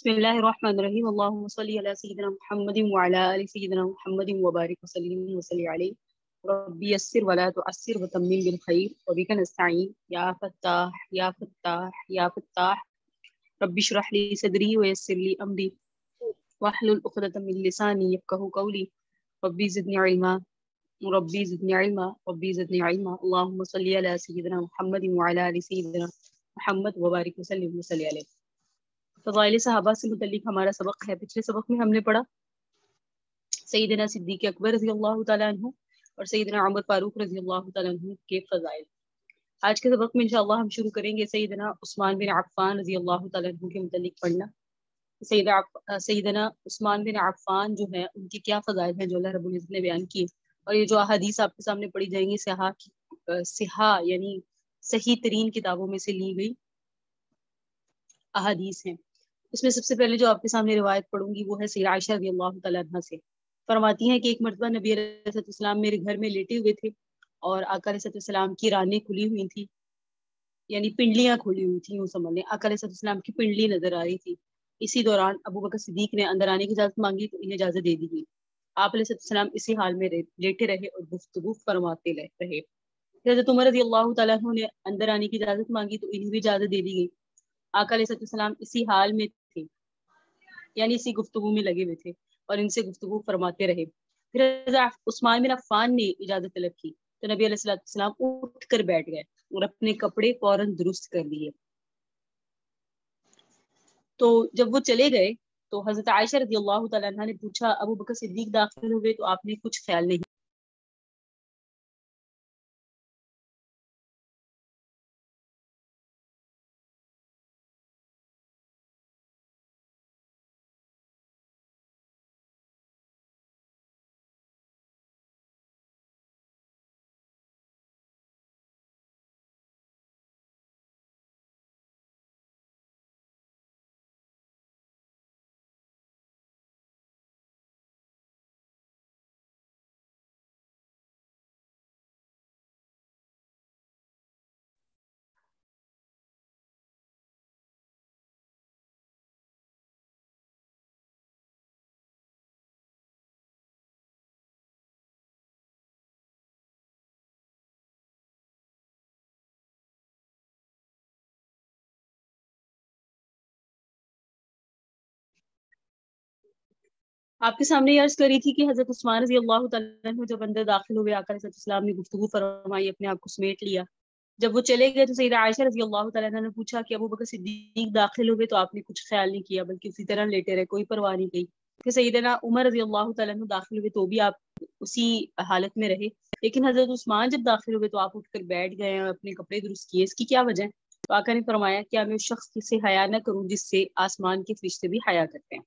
بسم اللہ الرحمن الرحیم اللہم صلی علی سیدنا محمد وعلی آل سیدنا محمد وبارک وسلم وصلی علیہ ربی یسر ولا تعسر وتمم بالخیر وبک نستعین یا فتاح یا فتاح یا فتاح رب اشرح لی صدری ویسر لی امری واحلل عقدۃ من لسانی یفقهوا قولی ربی زدنی علما ربی زدنی علما ربی زدنی علما اللہم صلی علی سیدنا محمد وعلی آل سیدنا محمد وبارک وسلم وصلی علیہ۔ فضائل صحابہ سے متعلق ہمارا سبق ہے۔ پچھلے سبق میں ہم نے پڑھا سیدنا صدیق اکبر رضی اللہ تعالیٰ عنہ اور سیدنا عمر فاروق رضی اللہ تعالیٰ عنہ کے فضائل۔ آج کے سبق میں انشاءاللہ ہم شروع کریں گے سیدنا عثمان بن عفان رضی اللہ تعالیٰ عنہ کے متعلق پڑھنا۔ سیدنا عثمان بن عفان جو ہے ان کے کیا فضائل ہیں جو اللہ رب العزت نے بیان کیے، اور یہ جو احادیث آپ کے سامنے پڑھی جائیں گی صحاح یعنی صحیح ترین کتابوں میں سے لی گئی احادیث ہیں۔ اس میں سب سے پہلے جو آپ کے سامنے روایت پڑھوں گی وہ ہے سیدہ عائشہ رضی اللہ تعالیٰ عنہ سے۔ فرماتی ہیں کہ ایک مرتبہ نبی علیہ السلام میرے گھر میں لیٹے ہوئے تھے اور آقا علیہ السلام کی رانیں کھلی ہوئی تھیں، یعنی پنڈلیاں کھلی ہوئی تھیں، یوں سمجھ لیں آقا علیہ السلام کی پنڈلی نظر آ رہی تھی۔ اسی دوران ابو بکر صدیق نے اندر آنے کی اجازت مانگی تو انہیں اجازت دے دی گئی۔ آپ علیہ السلام اسی حال میں لیٹے رہے اور گفتگو فرماتے رہے۔ حضرت عمر رضی اللہ تعالیٰ عنہ نے اندر آنے کی اجازت مانگی تو انہیں بھی اجازت دے دی گئی۔ آقا علیہ السلام اسی حال میں تھے، یعنی اسی گفتگو میں لگے ہوئے تھے اور ان سے گفتگو فرماتے رہے۔ پھر عثمان بن عفان نے اجازت طلب کی تو نبی علیہ السلام اٹھ کر بیٹھ گئے اور اپنے کپڑے فوراً درست کر لیے۔ تو جب وہ چلے گئے تو حضرت عائشہ رضی اللہ تعالیٰ عنہ نے پوچھا ابو بکر صدیق داخل ہوئے تو آپ نے کچھ خیال نہیں؟ آپ کے سامنے عرض کری تھی کہ حضرت عثمان رضی اللہ تعالیٰ عنہ جب اندر داخل ہوئے آقا علیہ السلام نے گفتگو فرمائی، اپنے آپ کو سمیٹ لیا۔ جب وہ چلے گئے تو سیدہ عائشہ رضی اللہ تعالیٰ عنہ نے پوچھا کہ ابو بکر صدیق داخل ہوئے تو آپ نے کچھ خیال نہیں کیا بلکہ اسی طرح لیٹے رہے، کوئی پرواہ نہیں کی؟ کہ سیدنا عمر رضی اللہ تعالیٰ عنہ داخل ہوئے تو بھی آپ اسی حالت میں رہے، لیکن حضرت عثمان جب داخل ہوئے تو آپ اٹھ کر بیٹھ گئے اور اپنے کپڑے درست کیے، اس کی کیا وجہ ہے؟ تو آقا نے فرمایا کیا میں اس شخص سے حیا نہ کروں جس سے آسمان کے فرشتے بھی حیا کرتے ہیں۔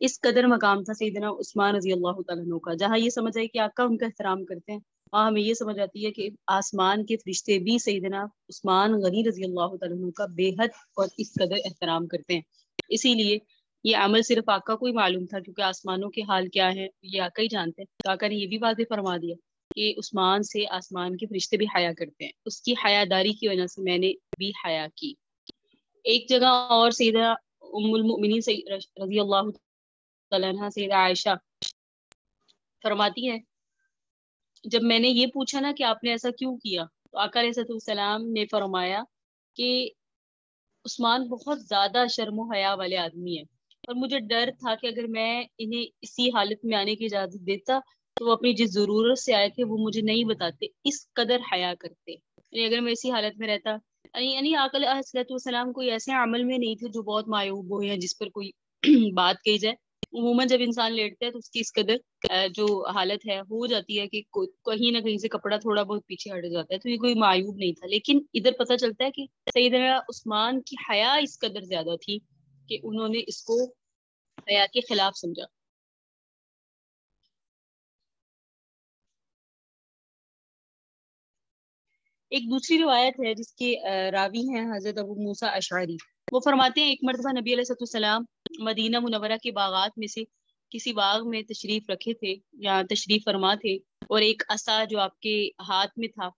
اس قدر مقام تھا سیدنا عثمان رضی اللہ تعالیٰ عنہ کا، جہاں یہ سمجھ آئی کہ آقا ان کا احترام کرتے ہیں، وہاں ہمیں یہ سمجھ آتی ہے کہ آسمان کے فرشتے بھی سیدنا عثمان غنی رضی اللہ تعالیٰ عنہ کا بے حد اور اس قدر احترام کرتے ہیں۔ اسی لیے یہ عمل صرف آقا کو ہی معلوم تھا، کیونکہ آسمانوں کے حال کیا ہے یہ آقا ہی جانتے ہیں۔ تو آقا نے یہ بھی واضح فرما دیا کہ عثمان سے آسمان کے فرشتے بھی حیا کرتے ہیں، اس کی حیاداری کی وجہ سے میں نے بھی حیا کی۔ ایک جگہ اور سیدہ ام المؤمنین رضی اللہ تعالیٰ عنہ سیدہ عائشہ فرماتی ہے جب میں نے یہ پوچھا نا کہ آپ نے ایسا کیوں کیا، تو آقا علیہ السلام نے فرمایا کہ عثمان بہت زیادہ شرم و حیا والے آدمی ہیں، اور مجھے ڈر تھا کہ اگر میں انہیں اسی حالت میں آنے کی اجازت دیتا تو وہ اپنی جس ضرورت سے آئے تھے وہ مجھے نہیں بتاتے، اس قدر حیا کرتے، یعنی اگر میں اسی حالت میں رہتا، یعنی آقا علیہ السلام کوئی ایسے عمل میں نہیں تھے جو بہت معیوب ہو یا جس پر کوئی بات کہی جائے۔ عموماً جب انسان لیٹتا ہے تو اس کی اس قدر جو حالت ہے ہو جاتی ہے کہ کہیں نہ کہیں سے کپڑا تھوڑا بہت پیچھے ہٹ جاتا ہے، تو یہ کوئی معیوب نہیں تھا، لیکن ادھر پتہ چلتا ہے کہ سیدنا عثمان کی حیا اس قدر زیادہ تھی کہ انہوں نے اس کو حیا کے خلاف سمجھا۔ ایک دوسری روایت ہے جس کے راوی ہیں حضرت ابو موسیٰ اشعری، وہ فرماتے ہیں ایک مرتبہ نبی علیہ السلام مدینہ منورہ کے باغات میں سے کسی باغ میں تشریف رکھے تھے یا تشریف فرما تھے، اور ایک عصا جو آپ کے ہاتھ میں تھا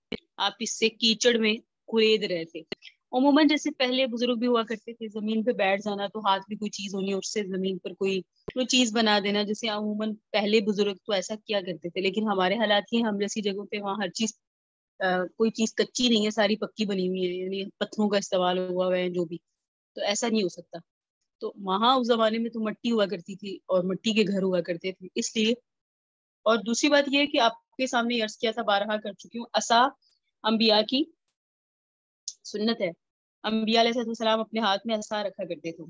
آپ اس سے کیچڑ میں کورید رہے تھے، عموماً جیسے پہلے بزرگ بھی ہوا کرتے تھے، زمین پہ بیٹھ جانا تو ہاتھ میں کوئی چیز ہونی اور اس سے زمین پر کوئی چیز بنا دینا، جیسے عموماً پہلے بزرگ تو ایسا کیا کرتے تھے، لیکن ہمارے حالات یہ، ہم جیسی جگہوں پہ وہاں ہر چیز کوئی چیز کچی نہیں ہے، ساری پکی بنی ہوئی ہے، یعنی پتھروں کا استعمال ہوا ہوا ہے جو بھی، تو ایسا نہیں ہو سکتا۔ تو وہاں اس زمانے میں تو مٹی ہوا کرتی تھی اور مٹی کے گھر ہوا کرتے تھے، اس لیے۔ اور دوسری بات یہ ہے کہ آپ کے سامنے عرض کیا تھا، بارہا کر چکی ہوں، عصا انبیاء کی سنت ہے۔ انبیاء علیہ السلام اپنے ہاتھ میں عصا رکھا کرتے تھے،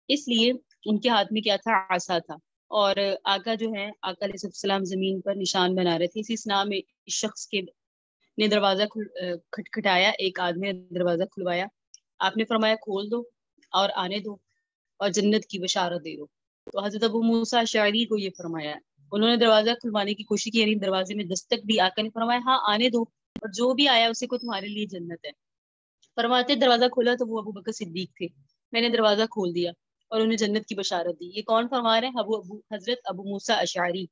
اس لیے ان کے ہاتھ میں کیا تھا؟ عصا تھا۔ اور آقا جو ہے، آقا علیہ السلام زمین پر نشان بنا رہے تھے، اسی اسنا میں اس شخص کے نے دروازہ کھٹکھٹایا، ایک آدمی نے دروازہ کھلوایا، آپ نے فرمایا کھول دو اور آنے دو اور جنت کی بشارت دے دو۔ تو حضرت ابو موسیٰ اشعری کو یہ فرمایا، انہوں نے دروازہ کھلوانے کی کوشش کی، یعنی دروازے میں دستک دی، آقا نے فرمایا ہاں آنے دو، اور جو بھی آیا اسے کو تمہارے لیے جنت ہے۔ فرماتے دروازہ کھولا تو وہ ابو بکر صدیق تھے، میں نے دروازہ کھول دیا اور انہیں جنت کی بشارت دی۔ یہ کون فرما رہے ہیں؟ حضرت ابو موسیٰ اشعری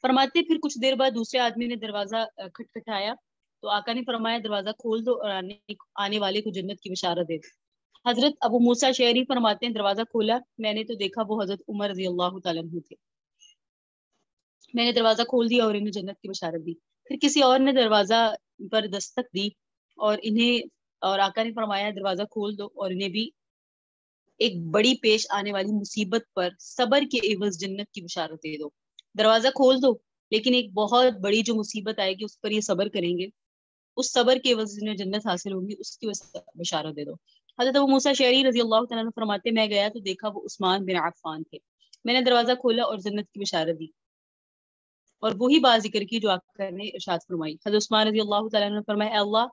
فرماتے پھر کچھ دیر بعد دوسرے آدمی نے دروازہ کھٹکھٹایا تو آقا نے فرمایا دروازہ کھول دو اور آنے والے کو جنت کی بشارت دے دو۔ حضرت ابو موسیٰ اشعری فرماتے ہیں دروازہ کھولا، میں نے تو دیکھا وہ حضرت عمر رضی اللہ تعالیٰ عنہ تھے، میں نے دروازہ کھول دیا اور انہیں جنت کی بشارت دی۔ پھر کسی اور نے دروازہ پر دستک دی اور آقا نے فرمایا دروازہ کھول دو اور انہیں بھی ایک بڑی پیش آنے والی مصیبت پر صبر کے عوض جنت کی بشارت دے دو۔ دروازہ کھول دو لیکن ایک بہت بڑی جو مصیبت آئے گی اس پر یہ صبر کریں گے، اس صبر کے عوض انہیں جنت حاصل ہوگی، اس کی بشارت دے دو۔ حضرت ابو موسیٰ اشعری رضی اللہ تعالیٰ عنہ فرماتے میں گیا تو دیکھا وہ عثمان بن عفان تھے، میں نے دروازہ کھولا اور جنت کی بشارت دی، اور وہی بات ذکر کی جو آقا نے ارشاد فرمائی۔ حضرت عثمان رضی اللہ تعالیٰ عنہ فرمایا اے اللہ،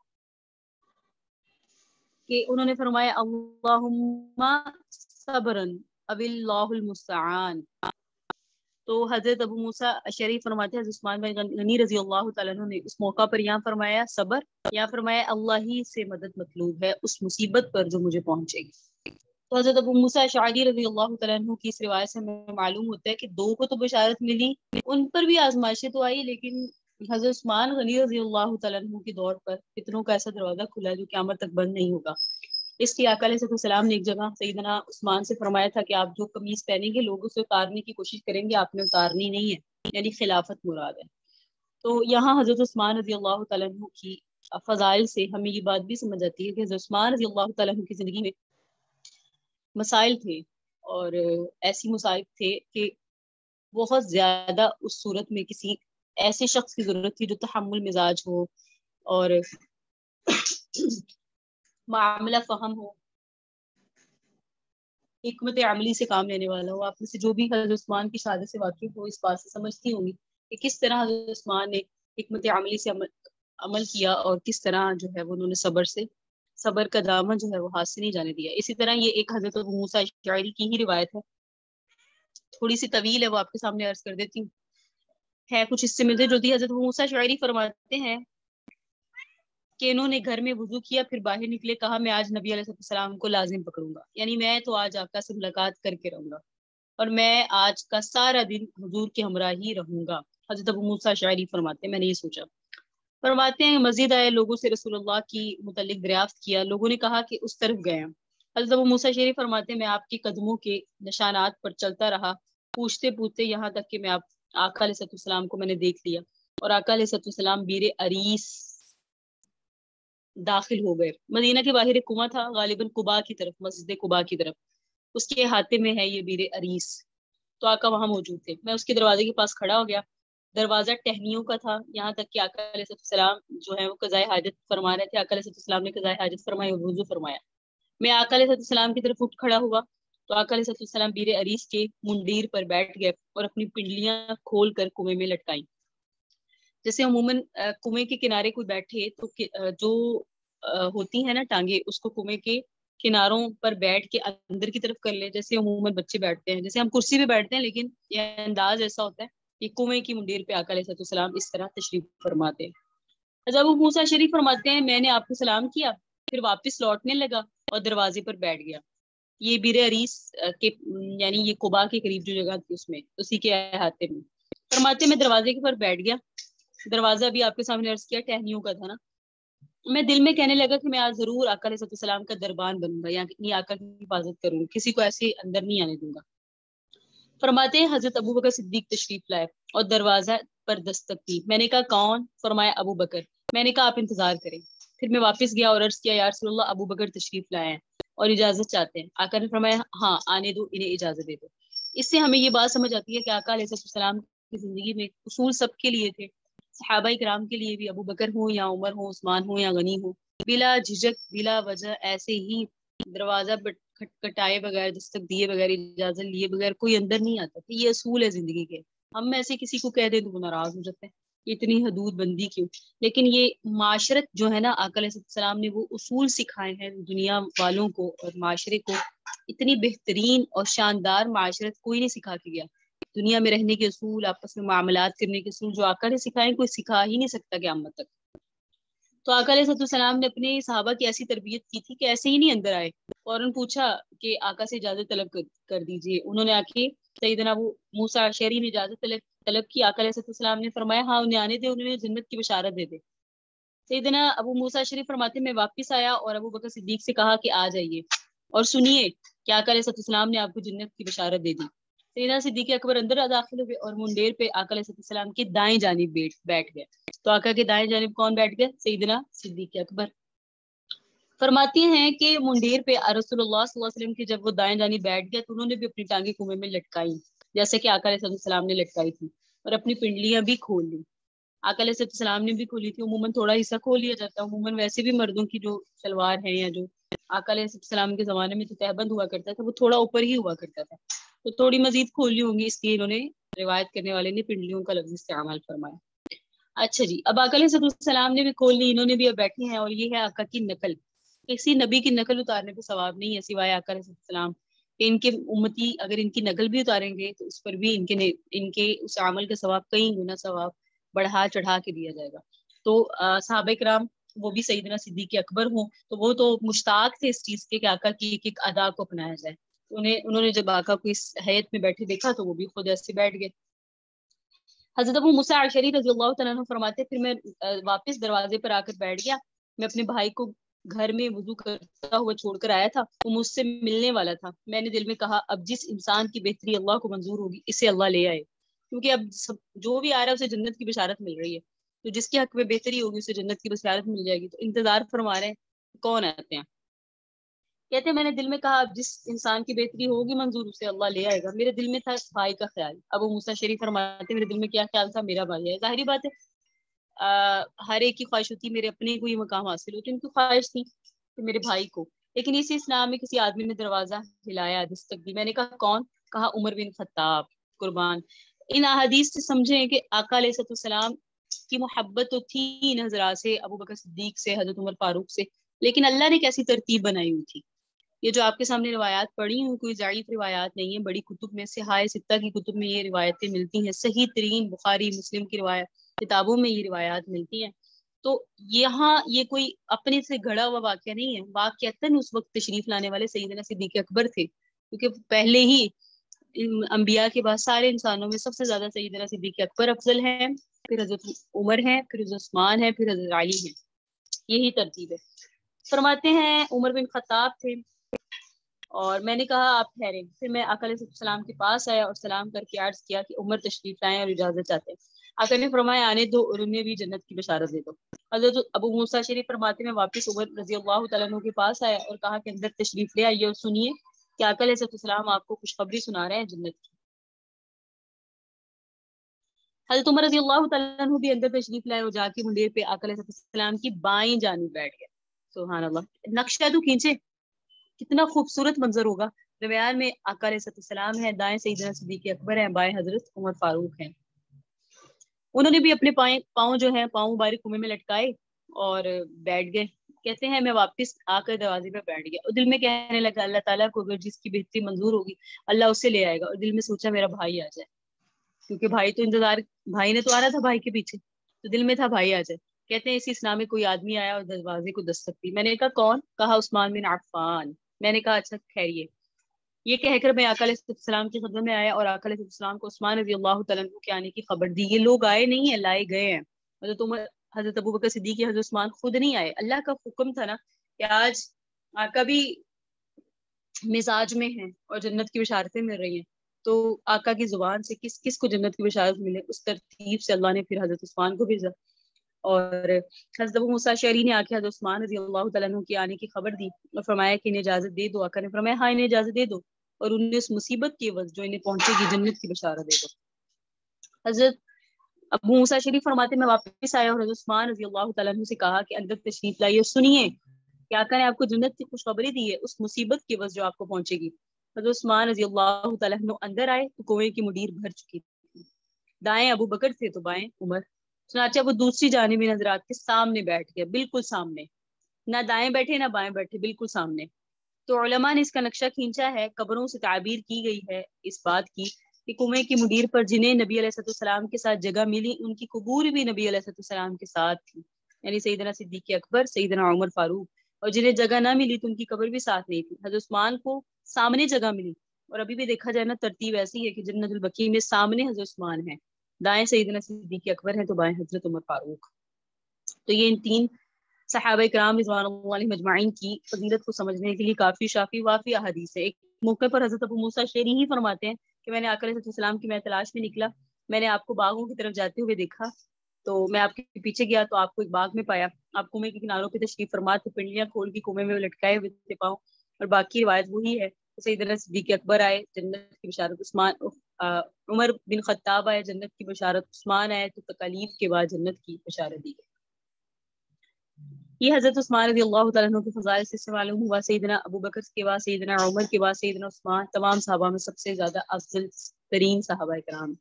کہ انہوں نے فرمایا اللہم صبرن اب اللہ المستعان۔ تو حضرت ابو موسیٰ اشعری فرماتے ہیں حضرت عثمان بن غنی رضی اللہ تعالیٰ عنہ نے اس موقع پر یہاں فرمایا صبر، یا فرمایا اللہ ہی سے مدد مطلوب ہے اس مصیبت پر جو مجھے پہنچے گی۔ تو حضرت ابو موسیٰ اشعری رضی اللہ تعالیٰ عنہ کی اس روایت سے ہمیں معلوم ہوتا ہے کہ دو کو تو بشارت ملی، ان پر بھی آزمائشیں تو آئی، لیکن حضرت عثمان غنی رضی اللہ تعالیٰ عنہ کے دور پر فتنوں کا ایسا دروازہ کھلا جو قیامت تک بند نہیں ہوگا۔ اس لیے آقا علیہ السلام نے ایک جگہ سیدنا عثمان سے فرمایا تھا کہ آپ جو قمیض پہنیں گے لوگ اسے اتارنے کی کوشش کریں گے، آپ نے اتارنی نہیں ہے، یعنی خلافت مراد ہے۔ تو یہاں حضرت عثمان رضی اللہ تعالیٰ عنہ کی فضائل سے ہمیں یہ بات بھی سمجھ آتی ہے کہ حضرت عثمان رضی اللہ تعالیٰ عنہ کی زندگی میں مسائل تھے، اور ایسی مسائل تھے کہ بہت زیادہ اس صورت میں کسی ایسے شخص کی ضرورت تھی جو تحمل مزاج ہو اور معاملہ فہم ہو، حکمت عملی سے کام لینے والا ہو۔ آپ میں سے جو بھی حضرت عثمان کی شہادت سے واقف ہو اس بات سے سمجھتی ہوں گی کہ کس طرح حضرت عثمان نے حکمت عملی سے عمل کیا، اور کس طرح جو ہے وہ انہوں نے صبر کا دامن جو ہے وہ ہاتھ سے نہیں جانے دیا۔ اسی طرح یہ ایک حضرت ابو موسیٰ اشعری کی ہی روایت ہے، تھوڑی سی طویل ہے، وہ آپ کے سامنے عرض کر دیتی ہوں، ہے کچھ اس سے ملتی جلتی۔ حضرت ابو موسیٰ اشعری فرماتے ہیں کہ انہوں نے گھر میں وضو کیا، پھر باہر نکلے، کہا میں آج نبی علیہ السلام کو لازم پکڑوں گا، یعنی میں تو آج آقا سے ملاقات کر کے رہوں گا، اور میں آج کا سارا دن حضور کے ہمراہ ہی رہوں گا۔ حضرت ابو موسیٰ اشعری فرماتے ہیں میں نے یہ سوچا۔ فرماتے ہیں مزید آئے لوگوں سے رسول اللہ کی متعلق دریافت کیا، لوگوں نے کہا کہ اس طرف گئے ہیں۔ حضرت ابو موسیٰ اشعری فرماتے ہیں میں آپ کے قدموں کے نشانات پر چلتا رہا، پوچھتے پوچھتے یہاں تک کہ میں آقا علیہ السلام کو میں نے دیکھ لیا، اور آقا علیہ السلام بیر عریس داخل ہو گئے۔ مدینہ کے باہر ایک کنواں تھا، غالباً قباء کی طرف، مسجد قباء کی طرف، اس کے احاطے میں ہے یہ بیر عریس، تو آقا وہاں موجود تھے۔ میں اس کے دروازے کے پاس کھڑا ہو گیا، دروازہ ٹہنیوں کا تھا، یہاں تک کہ آقا علیہ السلام جو ہے وہ قضائے حاجت فرما رہے تھے، آقا علیہ السلام نے قضائے حاجت فرمائی اور وضو فرمایا۔ میں آقا علیہ السلام کی طرف اٹھ کھڑا ہوا تو آقا علیہ السلام بیر عریس کے منڈیر پر بیٹھ گئے اور اپنی پنڈلیاں کھول کر کنویں میں لٹکائیں۔ جیسے عموماً کنویں کے کنارے کوئی بیٹھے تو جو ہوتی ہے نا ٹانگیں، اس کو کنویں کے کناروں پر بیٹھ کے اندر کی طرف کر لیں، جیسے عموماً بچے بیٹھتے ہیں، جیسے ہم کرسی پہ بیٹھتے ہیں، لیکن یہ انداز ایسا ہوتا ہے کہ کنویں کی منڈیر پہ آقا علیہ السلام اس طرح تشریف فرماتے ہیں۔ حضرت ابو موسیٰ اشعری فرماتے ہیں میں نے آپ کو سلام کیا، پھر واپس لوٹنے لگا اور دروازے پر بیٹھ گیا۔ یہ بیر عریس کے یعنی یہ قباء کے قریب جو جگہ تھی اس میں اسی کے احاطے میں۔ فرماتے میں دروازے کے پر بیٹھ گیا، دروازہ بھی آپ کے سامنے عرض کیا ٹہنیوں کا تھا نا، میں دل میں کہنے لگا کہ میں آج ضرور آقا علیہ السلام کا دربان بنوں گا، یعنی آقا کی حفاظت کروں گا، کسی کو ایسے اندر نہیں آنے دوں گا۔ فرماتے ہیں حضرت ابو بکر صدیق تشریف لائے اور دروازہ پر دستک دی۔ میں نے کہا کون؟ فرمایا ابو بکر۔ میں نے کہا آپ انتظار کریں۔ پھر میں واپس گیا اور عرض کیا یا رسول اللہ ابو بکر تشریف لائے ہیں اور اجازت چاہتے ہیں۔ آقا نے فرمایا ہاں آنے دو، انہیں اجازت دے دو۔ اس سے ہمیں یہ بات سمجھ آتی ہے کہ آقا علیہ السلام کی زندگی میں اصول سب کے لیے تھے، صحابہ کرام کے لیے بھی، ابو بکر ہوں یا عمر ہوں، عثمان ہوں یا غنی ہوں، بلا جھجک بلا وجہ ایسے ہی دروازہ کھٹکھٹائے بغیر، دستک دیے بغیر، اجازت لیے بغیر کوئی اندر نہیں آتا تھا۔ یہ اصول ہے زندگی کے۔ ہم ایسے کسی کو کہہ دیں تو وہ ناراض ہو جاتے ہیں، اتنی حدود بندی کیوں؟ لیکن یہ معاشرت جو ہے نا، آقا علیہ السلام نے وہ اصول سکھائے ہیں دنیا والوں کو اور معاشرے کو، اتنی بہترین اور شاندار معاشرت کوئی نہیں سکھا کے گیا۔ دنیا میں رہنے کے اصول، آپس میں معاملات کرنے کے اصول جو آقا نے سکھائے کوئی سکھا ہی نہیں سکتا قیامت تک۔ تو آقا علیہ السلام نے اپنے صحابہ کی ایسی تربیت کی تھی کہ ایسے ہی نہیں اندر آئے، فوراً پوچھا کہ آقا سے اجازت طلب کر دیجیے۔ انہوں نے آ کے سیدنا ابو موسیٰ اشعری نے اجازت طلب کی۔ آقا علیہ السلام نے فرمایا ہاں انہیں آنے دے، انہیں جنت کی بشارت دے دے۔ سیدنا ابو موسیٰ اشعری فرماتے میں واپس آیا اور ابو بکر صدیق سے کہا کہ آ جائیے اور سنیے کہ آقا علیہ السلام نے آپ کو جنت کی بشارت دے دی۔ سیدنا صدیق اکبر اندر داخل ہوئے اور منڈیر پہ آقا علیہ السلام کی دائیں جانب بیٹھ گئے۔ تو آقا کے دائیں جانب کون بیٹھ گئے؟ سیدنا صدیق اکبر۔ فرماتی ہیں کہ منڈیر پہ رسول اللہ صلی اللہ علیہ وسلم کی جب وہ دائیں جانب بیٹھ گئے تو انہوں نے بھی اپنی ٹانگیں کنویں میں لٹکائی جیسے کہ آقا علیہ السلام نے لٹکائی تھی، اور اپنی پنڈلیاں بھی کھول لی۔ آقا علیہ السلام نے بھی کھولی تھی، عموماً تھوڑا حصہ کھول لیا جاتا ہے، عموماً ویسے بھی مردوں کی جو شلوار ہے یا جو آقا علیہ السلام کے زمانے میں جو تہبند ہوا کرتا تھا وہ تھوڑا اوپر ہی ہوا کرتا تھا، تو تھوڑی مزید کھول لی ہوں گی، اس لیے انہوں نے روایت کرنے والے نے پنڈلیوں کا لفظ استعمال فرمایا۔ اچھا جی، اب آقا علیہ السلام نے بھی کھول لی، انہوں نے بھی اب بیٹھے ہیں، اور یہ ہے آقا کی نقل۔ کسی نبی کی نقل اتارنے پہ ثواب نہیں ہے سوائے آقا علیہ السلام کہ ان کے امتی اگر ان کی نقل بھی اتاریں گے تو اس پر بھی ان کے اس عمل کا ثواب کئی گنا ثواب بڑھا چڑھا کے دیا جائے گا۔ تو صحابہ کرام وہ بھی سیدنا صدیق اکبر ہوں تو وہ تو مشتاق تھے اس چیز کے کہ آقا کی ایک ایک ادا کو اپنایا جائے۔ انہوں نے جب آقا کو اس حیت میں بیٹھے دیکھا تو وہ بھی خود ایسے بیٹھ گئے۔ حضرت ابو موسیٰ اشعری رضی اللہ تعالیٰ عنہ فرماتے پھر میں واپس دروازے پر آ کر بیٹھ گیا۔ میں اپنے بھائی کو گھر میں وضو کرتا ہوا چھوڑ کر آیا تھا، وہ مجھ سے ملنے والا تھا۔ میں نے دل میں کہا اب جس انسان کی بہتری اللہ کو منظور ہوگی اسے اللہ لے آئے، کیونکہ اب جو بھی آ رہا ہے اسے جنت کی بشارت مل رہی ہے، تو جس کے حق میں بہتری ہوگی اسے جنت کی بشارت مل جائے گی۔ تو انتظار فرما رہے ہیں کون آتے ہیں؟ کہتے ہیں میں نے دل میں کہا اب جس انسان کی بہتری ہوگی منظور اسے اللہ لے آئے گا۔ میرے دل میں تھا بھائی کا خیال۔ ابو موسیٰ شریف فرماتے میرے دل میں کیا خیال تھا؟ میرا بھائی ہے، ظاہری بات ہے ہر ایک کی خواہش ہوتی میرے اپنے کو یہ مقام حاصل ہو، تو ان کی خواہش تھی کہ میرے بھائی کو۔ لیکن اسی اسلام میں کسی آدمی نے دروازہ ہلایا، دستک دی۔ میں نے کہا کون؟ کہا عمر بن خطاب قربان۔ ان احادیث سے سمجھیں کہ آقا علیہ السلام کی محبت تو تھی ان حضرات سے، ابو بکر صدیق سے، حضرت عمر فاروق سے، لیکن اللہ نے کیسی ترتیب بنائی ہوئی تھی۔ یہ جو آپ کے سامنے روایات پڑھی ہوں کوئی ضعیف روایات نہیں ہیں، بڑی کتب میں صحاح ستہ کی کتب میں یہ روایتیں ملتی ہیں، صحیح ترین بخاری مسلم کی کتابوں میں یہ روایات ملتی ہیں۔ تو یہاں یہ کوئی اپنے سے گھڑا ہوا واقعہ نہیں ہے، واقعتاً اس وقت تشریف لانے والے سیدنا صدیق اکبر تھے، کیونکہ پہلے ہی انبیاء کے بعد سارے انسانوں میں سب سے زیادہ سیدنا صدیق اکبر افضل ہیں، پھر حضرت عمر ہیں، پھر حضرت عثمان ہیں، پھر حضرت علی ہیں، یہی ترتیب ہے۔ فرماتے ہیں عمر بن خطاب تھے اور میں نے کہا آپ ٹھہریں۔ پھر میں آقا علیہ السلام کے پاس آیا اور سلام کر کے عرض کیا کہ عمر تشریف لائیں اور اجازت چاہتے ہیں۔ آقا نے فرمایا آنے دو اور انہیں بھی جنت کی بشارت دے دو۔ حضرت ابو موسیٰ شریف فرماتے میں واپس عمر رضی اللہ تعالیٰ عنہ کے پاس آیا اور کہا کہ اندر تشریف لے آئیے اور سنیے کہ آقا علیہ السلام آپ کو خوشخبری سنا رہے ہیں جنت کی۔ حضرت عمر رضی اللہ تعالیٰ عنہ بھی اندر تشریف لائے اور جا کے منڈیر پہ آقا علیہ السلام کی بائیں جانب بیٹھ گئے۔ سبحان اللہ، نقشہ تو کھینچے کتنا خوبصورت منظر ہوگا۔ درمیان میں آقا علیہ السلام ہے، دائیں سیدنا صدیق اکبر ہیں، بائیں حضرت عمر فاروق ہیں۔ انہوں نے بھی اپنے پاؤں جو ہیں پاؤں مبارک کنویں میں لٹکائے اور بیٹھ گئے۔ کہتے ہیں میں واپس آ کر دروازے پہ بیٹھ گیا اور دل میں کہنے لگا اللہ تعالیٰ کو اگر جس کی بہتری منظور ہوگی اللہ اسے لے آئے گا، اور دل میں سوچا میرا بھائی آ جائے، کیونکہ بھائی نے تو آ رہا تھا بھائی کے پیچھے، تو دل میں تھا بھائی آ جائے۔ کہتے ہیں اسی اسلام میں کوئی آدمی آیا اور دروازے کو دستک دی۔ میں نے کہا کون؟ کہا عثمان بن عفان۔ میں نے کہا اچھا ٹھہریے۔ یہ کہہ کر میں آقا علیہ السلام کی خدمت میں آیا اور آقا علیہ السلام کو عثمان رضی اللہ تعالیٰ عنہ کے آنے کی خبر دی۔ یہ لوگ آئے نہیں ہیں، لائے گئے ہیں۔ حضرت ابو بکر صدیق یا حضرت عثمان خود نہیں آئے، اللہ کا حکم تھا نا کہ آج آقا بھی مزاج میں ہیں اور جنت کی بشارتیں مل رہی ہیں، تو آقا کی زبان سے کس کس کو جنت کی بشارت ملے، اس ترتیب سے اللہ نے پھر حضرت عثمان کو بھیجا. اور حضرت ابو موسیٰ اشعری نے آ کے حضرت عثمان رضی اللہ تعالیٰ عنہ کے آنے کی خبر دی اور فرمایا کہ انہیں اجازت دے دو. آقا نے فرمایا ہاں انہیں اجازت دے دو، اور انہیں اس مصیبت کی عوض جو انہیں پہنچے گی جنت کی بشارت دے دو. حضرت ابو موسیٰ اشعری فرماتے میں واپس آیا اور حضرت عثمان رضی اللہ تعالیٰ عنہ سے کہا کہ اندر تشریف لائیے اور سنیے کہ آقا نے آپ کو جنت کی خوشخبری دی ہے اس مصیبت کی عوض جو آپ کو پہنچے گی. حضرت عثمان رضی اللہ تعالیٰ عنہ اندر آئے تو کنویں کی مڈیر بھر چکی تھی، دائیں ابو بکر تھے تو بائیں عمر. چنانچہ وہ دوسری جانبی نظرات کے سامنے بیٹھ گیا، بالکل سامنے، نہ دائیں بیٹھے نہ بائیں بیٹھے، بالکل سامنے. تو علماء نے اس کا نقشہ کھینچا ہے، قبروں سے تعبیر کی گئی ہے اس بات کی کہ کنویں کی مڈیر پر جنہیں نبی علیہ السلام کے ساتھ جگہ ملی ان کی قبور بھی نبی علیہ السلام کے ساتھ تھی، یعنی سیدنا صدیق اکبر، سیدنا عمر فاروق. اور جنہیں جگہ نہ ملی تو ان کی قبر بھی ساتھ نہیں تھی. حضرت عثمان کو سامنے جگہ ملی، اور ابھی بھی دیکھا جائے نا ترتیب ایسی ہے کہ جنت البقیع میں سامنے حضرت عثمان ہے، دائیں سیدنا صدیق اکبر ہیں تو بائیں حضرت عمر فاروق. تو یہ ان تین صحابہ کرام رضوان اللہ علیہم اجمعین کی فضیلت کو سمجھنے کے لیے کافی شافی وافی احادیث ہے. ایک موقع پر حضرت ابو موسیٰ اشعری ہی فرماتے ہیں کہ میں نے آقا علیہ السلام کی میں تلاش میں نکلا، میں نے آپ کو باغوں کی طرف جاتے ہوئے دیکھا، تو میں آپ کے پیچھے گیا تو آپ کو ایک باغ میں پایا، آپ کنویں کے کناروں پہ تشریف فرما تھے، پنڈلیاں کھول کے کنویں میں لٹکائے ہوئے تھے پاؤں. اور باقی روایت وہی ہے، سیدنا صدیق اکبر آئے جنت کی بشارت، عثمان عمر بن خطاب آئے جنت کی بشارت، عثمان آئے تو تکالیف کے بعد جنت کی بشارت دی گئی. یہ حضرت عثمان رضی اللہ تعالیٰ عنہ کے فضائل سے معلوم ہوا. سیدنا ابو بکر کے بعد سیدنا عمر کے بعد سیدنا عثمان تمام صحابہ میں سب سے زیادہ افضل ترین صحابہ کرام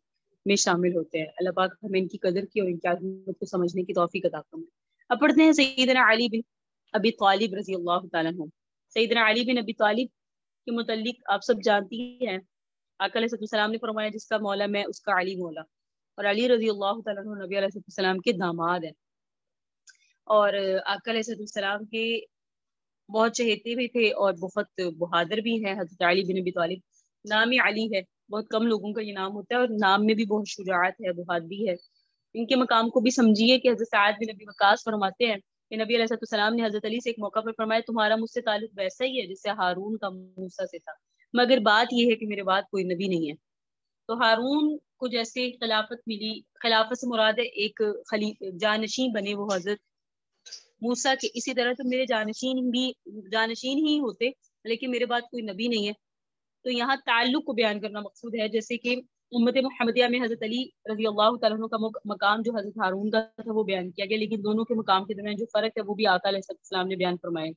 میں شامل ہوتے ہیں. اللہ پاک ہمیں ان کی قدر کی اور ان کی عظمت کو سمجھنے کی توفیق عطا فرمائے. اب پڑھتے ہیں سیدنا علی بن ابی طالب رضی اللہ تعالیٰ عنہ. سیدنا علی بن ابی طالب کے متعلق آپ سب جانتی ہیں، آقا علیہ السلام نے فرمایا جس کا مولا میں اس کا علی مولا. اور علی رضی اللہ تعالیٰ عنہ نبی علیہ السلام کے داماد ہیں، اور آقا علیہ السلام کے بہت چہیتے بھی تھے اور بہت بہادر بھی ہیں. حضرت علی بن ابی طالب نام ہی علی ہے، بہت کم لوگوں کا یہ نام ہوتا ہے، اور نام میں بھی بہت شجاعت ہے، بہادری ہے. ان کے مقام کو بھی سمجھیے کہ حضرت سعد بن ابی وقاص فرماتے ہیں کہ نبی علیہ السلام نے حضرت علی سے ایک موقع پر فرمایا تمہارا مجھ سے تعلق ویسا ہی ہے جس سے ہارون کا موسیٰ سے تھا، مگر بات یہ ہے کہ میرے بعد کوئی نبی نہیں ہے. تو ہارون کو جیسے خلافت ملی، خلافت سے مراد ہے ایک جانشین بنے وہ حضرت موسیٰ کے، اسی طرح تو میرے جانشین ہی ہوتے لیکن میرے بعد کوئی نبی نہیں ہے. تو یہاں تعلق کو بیان کرنا مقصود ہے، جیسے کہ امت محمدیہ میں حضرت علی رضی اللہ تعالیٰ عنہ کا مقام جو حضرت ہارون کا تھا وہ بیان کیا گیا، لیکن دونوں کے مقام کے درمیان جو فرق ہے وہ بھی آقا علیہ السلام نے بیان فرمائے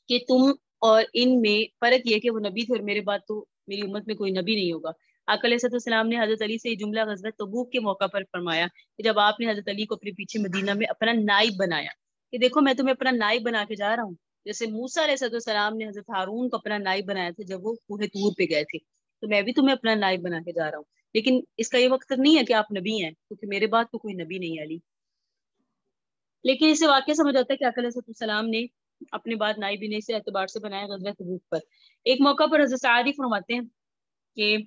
کہ تم اور ان میں فرق یہ کہ وہ نبی تھے اور میرے بعد تو میری امت میں کوئی نبی نہیں ہوگا. آقا علیہ السلام نے حضرت علی سے یہ جملہ غزوہ تبوک کے موقع پر فرمایا کہ جب آپ نے حضرت علی کو اپنے پیچھے مدینہ میں اپنا نائب بنایا کہ دیکھو میں تمہیں اپنا نائب بنا کے جا رہا ہوں، جیسے موسیٰ علیہ السلام نے حضرت ہارون کو اپنا نائب بنایا تھا جب وہ کوہ طور پہ گئے تھے، تو میں بھی تمہیں اپنا نائب بنا کے جا رہا ہوں. لیکن اس کا یہ وقت نہیں ہے کہ آپ نبی ہیں، کیونکہ میرے بعد تو کوئی نبی نہیں ہے علی. لیکن اسے واقعہ سمجھ آتا ہے کہ آقا علیہ السلام نے اپنے بعد نائب نے سے اعتبار سے بنایا غزوہ تبوک پر. ایک موقع پر حضرت سعد فرماتے ہیں کہ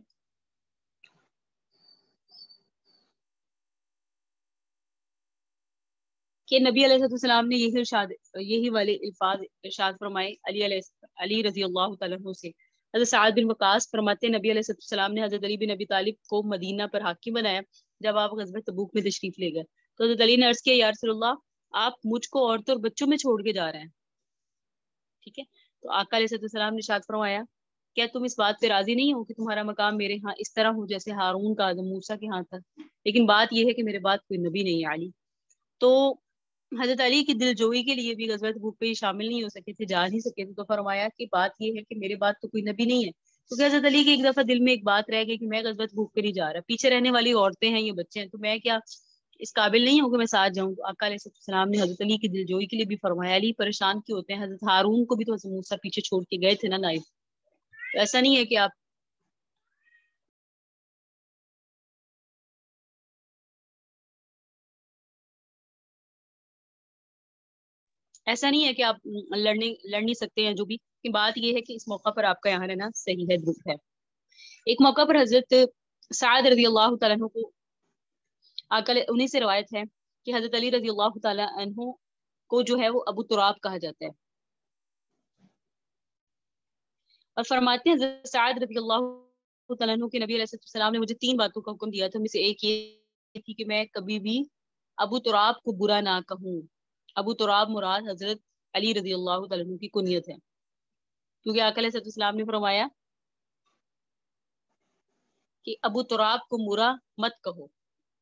نبی علیہ السلام نے یہی والے الفاظ ارشاد فرمائے علی رضی اللہ تعالیٰ عنہ سے. حضرت سعد بن وقاص فرماتے ہیں نبی علیہ السلام نے حضرت علی بن ابی طالب کو مدینہ پر حاکم بنایا جب آپ غزوہ تبوک میں تشریف لے گئے. تو حضرت علی نے عرض کیا یا رسول اللہ آپ مجھ کو عورتوں اور بچوں میں چھوڑ کے جا رہے ہیں. ٹھیک ہے، تو آقا علیہ السلام نے ارشاد فرمایا کیا تم اس بات پہ راضی نہیں ہو کہ تمہارا مقام میرے ہاں اس طرح ہو جیسے ہارون کا آدم موسیٰ کے ہاں تھا، لیکن بات یہ ہے کہ میرے بعد کوئی نبی نہیں ہے علی. تو حضرت علی کی دل جوئی کے لیے بھی غزوہ تبوک پہ شامل نہیں ہو سکے تھے، جا نہیں سکے تھے، تو فرمایا کہ بات یہ ہے کہ میرے بعد تو کوئی نبی نہیں ہے. کیونکہ حضرت علی کے ایک دفعہ دل میں ایک بات رہ گئی کہ میں غزوہ تبوک پہ نہیں جا رہا، پیچھے رہنے والی عورتیں ہیں، یہ بچے ہیں، تو میں کیا اس قابل نہیں ہوں کہ میں ساتھ جاؤں. تو آقا علیہ السلام نے حضرت علی کی دل جوئی کے لیے بھی فرمایا علی پریشان کیوں ہوتے ہیں، حضرت ہارون کو بھی تو حضرت موسیٰ پیچھے چھوڑ کے گئے تھے نا نائب. تو ایسا نہیں ہے کہ آپ لڑ نہیں سکتے ہیں جو بھی. بات یہ ہے کہ اس موقع پر آپ کا یہاں رہنا صحیح ہے، درست ہے. ایک موقع پر حضرت سعد رضی اللہ تعالیٰ عنہ کو انہیں سے روایت ہے کہ حضرت علی رضی اللہ تعالیٰ عنہ کو جو ہے وہ ابو تراب کہا جاتا ہے، اور فرماتے ہیں حضرت سعد رضی اللہ تعالیٰ عنہ کہ نبی علیہ السلام نے مجھے 3 باتوں کا حکم دیا تھا، ان میں سے ایک یہ تھی کہ میں کبھی بھی ابو تراب کو برا نہ کہوں۔ ابو تراب مراد حضرت علی رضی اللہ تعالیٰ عنہ کی کنیت ہے، کیونکہ آقا علیہ السلام نے فرمایا کہ ابو تراب کو برا مت کہو،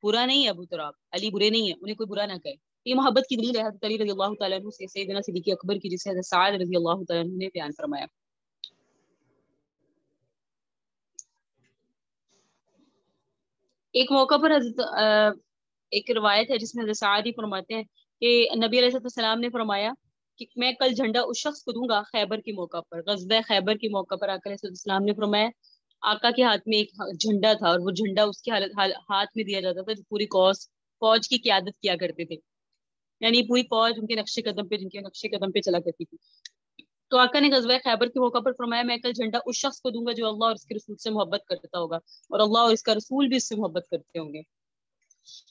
برا نہیں ہے ابو تراب، علی برے نہیں ہے، انہیں کوئی برا نہ کہے۔ یہ محبت کی دلیل ہے حضرت علی رضی اللہ تعالیٰ عنہ سے سیدنا صدیق اکبر کی، جسے حضرت سعد رضی اللہ تعالیٰ عنہ نے بیان فرمایا۔ ایک موقع پر ایک روایت ہے جس میں حضرت سعد ہی فرماتے ہیں کہ نبی علیہ السلام نے فرمایا کہ میں کل جھنڈا اس شخص کو دوں گا خیبر کے موقع پر، غزوہ خیبر کے موقع پر آقا علیہ السلام نے فرمایا آقا کے ہاتھ میں ایک جھنڈا تھا، اور وہ جھنڈا اس کے ہاتھ میں دیا جاتا تھا جو پوری فوج کی قیادت کیا کرتے تھے، یعنی پوری فوج ان کے نقش قدم پہ، جن کے نقش قدم پہ چلا کرتی تھی۔ تو آقا نے غزوہ خیبر کے موقع پر فرمایا میں کل جھنڈا اس شخص کو دوں گا جو اللہ اور اس کے رسول سے محبت کرتا ہوگا، اور اللہ اور اس کا رسول بھی اس سے محبت کرتے ہوں گے۔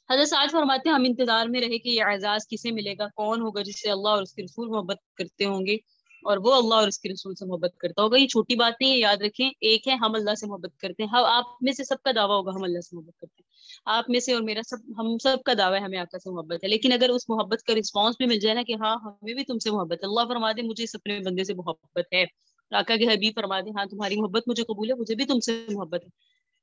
حضرت سعد فرماتے ہیں ہم انتظار میں رہے کہ یہ اعزاز کسے ملے گا، کون ہوگا جس سے اللہ اور اس کے رسول محبت کرتے ہوں گے اور وہ اللہ اور اس کے رسول سے محبت کرتا ہوگا۔ یہ چھوٹی بات نہیں ہے، یاد رکھیں، ایک ہے ہم اللہ سے محبت کرتے ہیں، آپ میں سے سب کا دعویٰ ہوگا ہم اللہ سے محبت کرتے ہیں، آپ میں سے اور میرا ہم سب کا دعویٰ ہے ہمیں آقا سے محبت ہے، لیکن اگر اس محبت کا رسپانس بھی مل جائے نا کہ ہاں ہمیں بھی تم سے محبت ہے، اللہ فرما دے مجھے اس اپنے بندے سے محبت ہے، آقا کے حبیب فرما دے ہاں تمہاری محبت مجھے قبول ہے، مجھے بھی تم سے محبت ہے،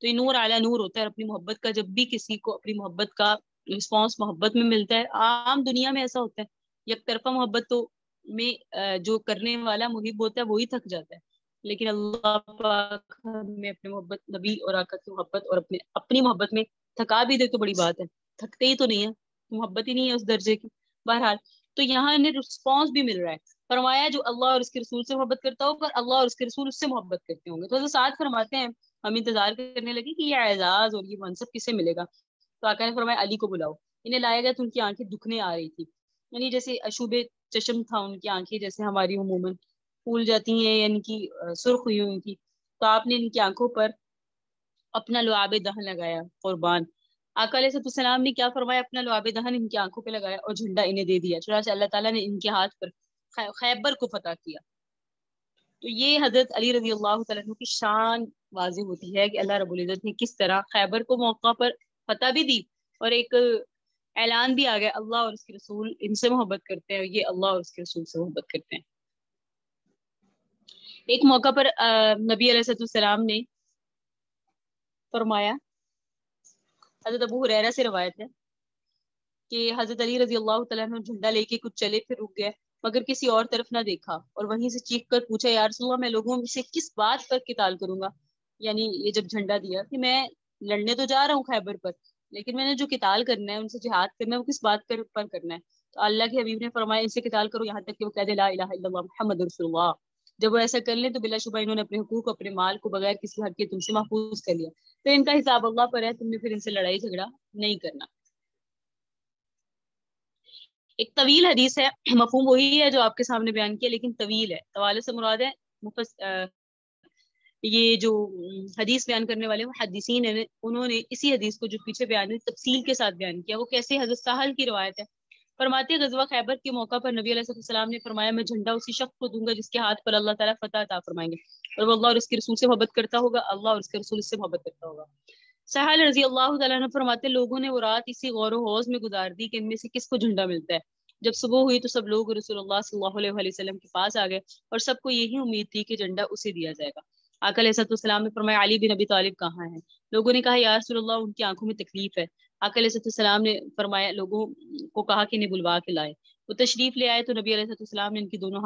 تو یہ نور اعلیٰ نور ہوتا ہے۔ اپنی محبت کا جب بھی کسی کو اپنی محبت کا رسپانس محبت میں ملتا ہے، عام دنیا میں ایسا ہوتا ہے یک طرفہ محبت تو میں جو کرنے والا محب ہوتا ہے وہی تھک جاتا ہے، لیکن اللہ پاک ہمیں اپنے محبت نبی اور آقا کی محبت اور اپنی محبت میں تھکا بھی دے تو بڑی بات ہے، تھکتے ہی تو نہیں ہے، محبت ہی نہیں ہے اس درجے کی۔ بہرحال تو یہاں انہیں رسپانس بھی مل رہا ہے، فرمایا جو اللہ اور اس کے رسول سے محبت کرتا ہوگا اللہ اور اس کے رسول اس سے محبت کرتے ہوں گے۔ تو حضرت سعد فرماتے ہیں ہم انتظار کرنے لگے کہ یہ اعزاز اور یہ منصب کسے ملے گا، تو آقا نے فرمایا علی کو بلاؤ۔ انہیں لایا گیا تو ان کی آنکھیں دکھنے آ رہی تھی، یعنی جیسے اشوب چشم تھا ان کی آنکھیں، جیسے ہماری عموماً پھول جاتی ہیں یعنی کہ سرخ ہوئی ہوئی تھی، تو آپ نے ان کی آنکھوں پر اپنا لعاب دہن لگایا قربان۔ آقا علیہ السلام نے کیا فرمایا، اپنا لعاب دہن ان کی آنکھوں پہ لگایا اور جھنڈا انہیں دے دیا، چنانچہ اللہ تعالیٰ نے ان کے ہاتھ پر خیبر کو فتح کیا۔ تو یہ حضرت علی رضی اللہ تعالیٰ عنہ کی شان واضح ہوتی ہے کہ اللہ رب العزت نے کس طرح خیبر کو موقع پر فتح بھی دی، اور ایک اعلان بھی آ گیا اللہ اور اس کے رسول ان سے محبت کرتے ہیں، یہ اللہ اور اس کے رسول سے محبت کرتے ہیں۔ ایک موقع پر نبی علیہ السلام نے فرمایا، حضرت ابو ہریرہ سے روایت ہے کہ حضرت علی رضی اللہ تعالیٰ عنہ جھنڈا لے کے کچھ چلے پھر رک گئے، مگر کسی اور طرف نہ دیکھا، اور وہیں سے چیخ کر پوچھا یا رسول اللہ میں لوگوں سے کس بات پر قتال کروں گا، یعنی یہ جب جھنڈا دیا کہ میں لڑنے تو جا رہا ہوں خیبر پر، لیکن میں نے جو قتال کرنا ہے ان سے جہاد کرنا ہے وہ کس بات پر کرنا ہے، تو اللہ کے حبیب نے فرمایا ان سے قتال کرو یہاں تک کہ وہ کہہ دے لا الہ الا اللہ محمد رسول اللہ۔ جب وہ ایسا کر لیں تو بلا شبہ انہوں نے اپنے حقوق اپنے مال کو بغیر کسی حق کے تم سے محفوظ کر لیا، تو ان کا حساب اللہ پر ہے، تم نے پھر ان سے لڑائی جھگڑا نہیں کرنا۔ ایک طویل حدیث ہے، مفہوم وہی ہے جو آپ کے سامنے بیان کیا لیکن طویل ہے، طوالے سے مراد ہے یہ جو حدیث بیان کرنے والے محدثین ہیں انہوں نے اسی حدیث کو جو پیچھے بیان ہے تفصیل کے ساتھ بیان کیا۔ وہ کیسے، حضرت سہل کی روایت ہے، فرماتے غزوہ خیبر کے موقع پر نبی علیہ السلام نے فرمایا میں جھنڈا اسی شخص کو دوں گا جس کے ہاتھ پر اللہ تعالیٰ فتح عطا فرمائیں گے، اور وہ اللہ اور اس کے رسول سے محبت کرتا ہوگا، اللہ اور اس کے رسول اس سے محبت کرتا ہوگا۔ سہل رضی اللہ تعالیٰ عنہ فرماتے لوگوں نے وہ رات اسی غور و خوض میں گزار دی کہ ان میں سے کس کو جھنڈا ملتا ہے۔ جب صبح ہوئی تو سب لوگ رسول اللہ صلی اللہ علیہ وسلم کے پاس آ گئے اور سب کو یہی امید تھی کہ جھنڈا اسے دیا جائے گا۔ آقا علیہ السلام نے فرمایا علی بن ابی طالب کہاں ہیں؟ لوگوں نے کہا یا رسول اللہ ان کی آنکھوں میں تکلیف ہے۔ آقا علیہ السلام نے فرمایا لوگوں کو کہا کہ انہیں بلوا کے لائے، وہ تشریف لے آئے تو نبی علیہ السلام نے ان کی دونوں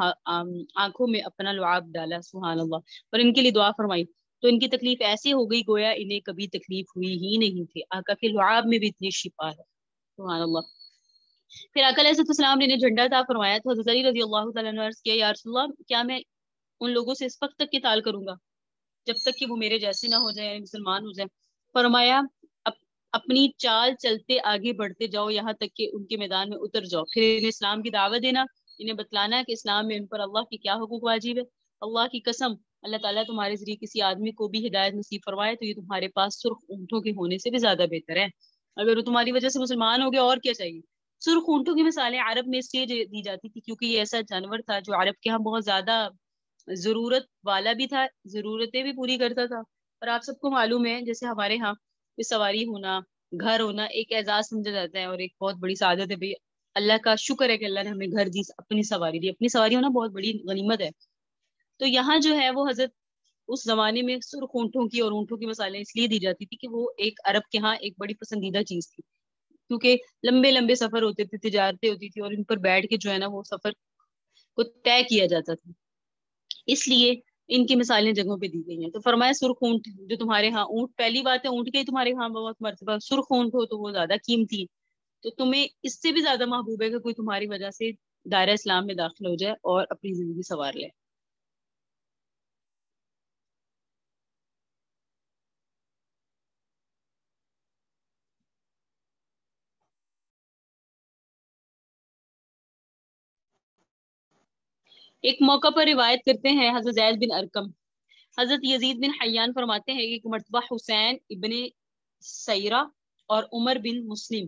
آنکھوں میں اپنا لعاب ڈالا، سبحان اللہ، اور ان کے لیے دعا فرمائی، تو ان کی تکلیف ایسے ہو گئی گویا انہیں کبھی تکلیف ہوئی ہی نہیں تھی۔ آقا کے لعاب میں بھی اتنی شفا ہے، سبحان اللہ۔ پھر آقا علیہ السلام نے انہیں جھنڈا عطا فرمایا تو حضرت علی رضی اللہ تعالیٰ عنہ نے عرض کیا یا رسول اللہ کیا میں ان لوگوں سے اس وقت تک قتال کروں گا جب تک کہ وہ میرے جیسے نہ ہو جائیں، یعنی مسلمان ہو جائیں؟ فرمایا اپنی چال چلتے آگے بڑھتے جاؤ یہاں تک کہ ان کے میدان میں اتر جاؤ، پھر انہیں اسلام کی دعوت دینا، انہیں بتلانا کہ اسلام میں ان پر اللہ کی کیا حقوق واجب ہے۔ اللہ کی قسم اللہ تعالیٰ تمہارے ذریعے کسی آدمی کو بھی ہدایت نصیب فرمائے تو یہ تمہارے پاس سرخ اونٹوں کے ہونے سے بھی زیادہ بہتر ہے، اگر وہ تمہاری وجہ سے مسلمان ہو گیا اور کیا چاہیے۔ سرخ اونٹوں کی مثالیں عرب میں اس لیے دی جاتی تھی کیونکہ یہ ایسا جانور تھا جو عرب کے ہاں بہت زیادہ ضرورت والا بھی تھا، ضرورتیں بھی پوری کرتا تھا. اور آپ سب کو معلوم ہے جیسے ہمارے ہاں سواری ہونا، گھر ہونا ایک اعزاز سمجھا جاتا ہے اور ایک بہت بڑی سعادت ہے. بھائی اللہ کا شکر ہے کہ اللہ نے ہمیں گھر دی، اپنی سواری دی. اپنی سواری ہونا بہت بڑی غنیمت ہے. تو یہاں جو ہے وہ حضرت اس زمانے میں سرخ اونٹوں کی اور اونٹوں کی مثالیں اس لیے دی جاتی تھی کہ وہ ایک عرب کے ہاں ایک بڑی پسندیدہ چیز تھی، کیونکہ لمبے لمبے سفر ہوتے تھے، تجارتیں ہوتی تھی اور ان پر بیٹھ کے جو ہے نا وہ سفر کو طے کیا جاتا تھا. اس لیے ان کی مثالیں جگہوں پہ دی گئی ہیں. تو فرمایا سرخ اونٹ جو تمہارے ہاں، اونٹ پہلی بات ہے اونٹ کے تمہارے ہاں بہت مرتبہ، سرخ اونٹ ہو تو وہ زیادہ قیمتی، تو تمہیں اس سے بھی زیادہ محبوب ہے کہ کوئی تمہاری وجہ سے دائرہ اسلام میں داخل ہو جائے اور اپنی زندگی سنوار لے. ایک موقع پر روایت کرتے ہیں حضرت زید بن ارقم، حضرت یزید بن حیان فرماتے ہیں کہ ایک مرتبہ حسین ابن سیرہ اور عمر بن مسلم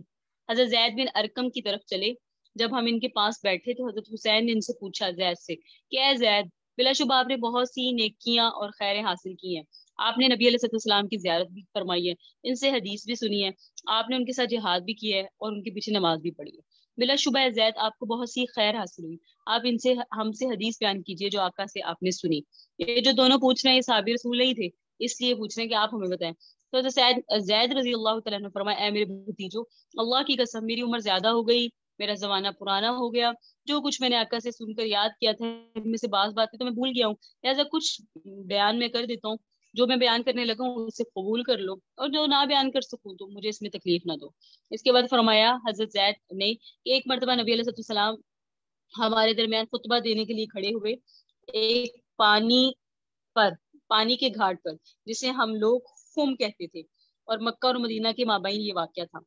حضرت زید بن ارقم کی طرف چلے. جب ہم ان کے پاس بیٹھے تو حضرت حسین نے ان سے پوچھا زید سے کہ اے زید، بلا شبہ آپ نے بہت سی نیکیاں اور خیریں حاصل کی ہیں، آپ نے نبی علیہ السلام کی زیارت بھی فرمائی ہے، ان سے حدیث بھی سنی ہے، آپ نے ان کے ساتھ جہاد بھی کیا ہے اور ان کے پیچھے نماز بھی پڑھی ہے. بلا شبہ ہے زید آپ کو بہت سی خیر حاصل ہوئی، آپ ان سے ہم سے حدیث بیان کیجیے جو آقا سے آپ نے سنی. یہ جو دونوں پوچھ رہے ہیں یہ صحابی رسول ہی تھے، اس لیے پوچھ رہے ہیں کہ آپ ہمیں بتائیں. تو زید رضی اللہ تعالیٰ نے فرمایا اے میرے بھتیجو، اللہ کی قسم میری عمر زیادہ ہو گئی، میرا زمانہ پرانا ہو گیا، جو کچھ میں نے آقا سے سن کر یاد کیا تھا ان میں سے بعض باتیں تو میں بھول گیا ہوں، لہٰذا کچھ بیان میں کر دیتا ہوں، جو میں بیان کرنے لگا ہوں اسے قبول کر لو اور جو نہ بیان کر سکوں تو مجھے اس میں تکلیف نہ دو. اس کے بعد فرمایا حضرت زید نے کہ ایک مرتبہ نبی علیہ السلام ہمارے درمیان خطبہ دینے کے لیے کھڑے ہوئے ایک پر پانی کے گھاٹ پر جسے ہم لوگ خم کہتے تھے، اور مکہ اور مدینہ کے مابین یہ واقعہ تھا.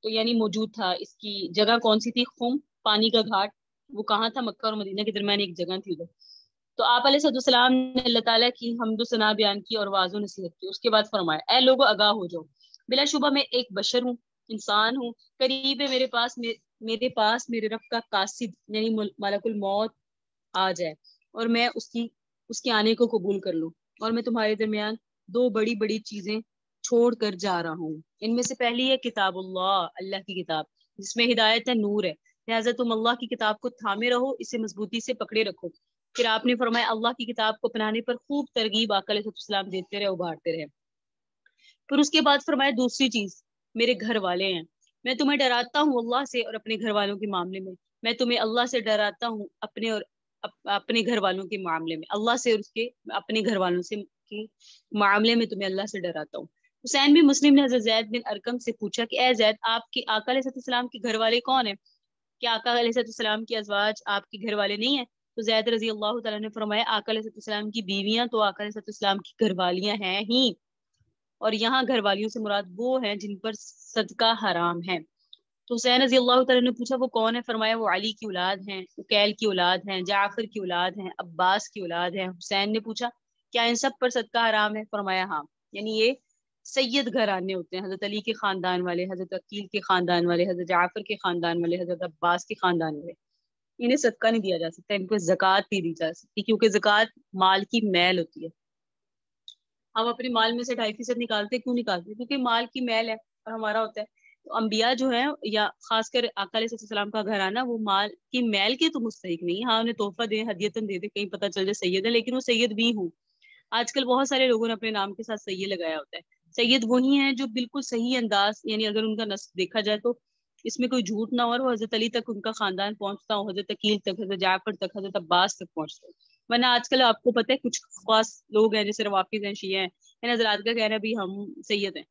تو یعنی موجود تھا، اس کی جگہ کون سی تھی؟ خم، پانی کا گھاٹ، وہ کہاں تھا؟ مکہ اور مدینہ کے درمیان ایک جگہ تھی ادھر. تو آپ علیہ السلام نے اللہ تعالیٰ کی حمد و ثنا بیان کی اور واضح نصیحت کی. اس کے بعد فرمایا اے لوگو آگاہ ہو جاؤ، بلا شبہ میں ایک بشر ہوں، انسان ہوں، قریب ہے میرے پاس میرے رب کا قاصد یعنی ملک الموت آ جائے اور میں اس کے آنے کو قبول کر لوں، اور میں تمہارے درمیان دو بڑی بڑی چیزیں چھوڑ کر جا رہا ہوں. ان میں سے پہلی ہے کتاب اللہ، اللہ کی کتاب جس میں ہدایت ہے، نور ہے، لہٰذا تم اللہ کی کتاب کو تھامے رہو، اسے مضبوطی سے پکڑے رکھو. پھر آپ نے فرمایا اللہ کی کتاب کو اپنانے پر خوب ترغیب آقا علیہ السلام دیتے رہے، ابھارتے رہے. پھر اس کے بعد فرمایا دوسری چیز میرے گھر والے ہیں، میں تمہیں ڈراتا ہوں اللہ سے اور اپنے گھر والوں کے معاملے میں، میں تمہیں اللہ سے ڈراتا ہوں اپنے گھر والوں کے معاملے میں، اللہ سے اور اس کے اپنے گھر والوں سے کے معاملے میں تمہیں اللہ سے ڈراتا ہوں. حسین بن مسلم نے حضرت زید بن ارقم سے پوچھا کہ اے زید، آپ کے آقا علیہ السلام کے گھر والے کون ہیں؟ کیا آقا علیہ السلام کی ازواج آپ کے گھر والے نہیں ہیں؟ تو زید رضی اللہ تعالیٰ نے فرمایا آقا علیہ السلام کی بیویاں تو آقا علیہ السلام کی گھر والیاں ہیں ہی، اور یہاں گھر والیوں سے مراد وہ ہیں جن پر صدقہ حرام ہے. تو حسین رضی اللہ تعالیٰ نے پوچھا وہ کون ہے؟ فرمایا وہ علی کی اولاد ہیں، عقیل کی اولاد ہیں، جعفر کی اولاد ہیں، عباس کی اولاد ہیں. حسین نے پوچھا کیا ان سب پر صدقہ حرام ہے؟ فرمایا ہاں. یعنی یہ سید گھرانے ہوتے ہیں، حضرت علی کے خاندان والے، حضرت عقیل کے خاندان والے، حضرت جعفر کے خاندان والے، حضرت عباس کے خاندان والے. انہیں صدقہ نہیں دیا جا سکتا، ان کو زکوٰۃ نہیں دی جا سکتی کیونکہ زکوٰۃ مال کی میل ہوتی ہے. ہم اپنے مال میں سے 2.5% نکالتے، کیوں نکالتے؟ کیونکہ مال کی میل ہے اور ہمارا ہوتا ہے. تو انبیاء جو ہیں یا خاص کر آقا علیہ السلام کا گھرانہ وہ مال کی میل کے تو مستحق نہیں. ہاں انہیں تحفہ دیں، ہدیتاً دے دیں، کہیں پتہ چل جائے سید ہے، لیکن وہ سید بھی ہوں. آج کل بہت سارے لوگوں نے اپنے نام کے ساتھ سید لگایا ہوتا ہے. سید وہی ہیں جو بالکل صحیح انداز، یعنی اگر ان کا نسب دیکھا جائے تو اس میں کوئی جھوٹ نہ ہو اور وہ حضرت علی تک ان کا خاندان پہنچتا ہو، حضرت عقیل تک، حضرت جعفر تک، حضرت عباس تک پہنچتا ہو. ورنہ آج کل آپ کو پتہ ہے کچھ خاص لوگ ہیں جیسے روافظ ہیں، شیعہ ہیں، ان حضرات کا کہنا بھی ہم سید ہیں.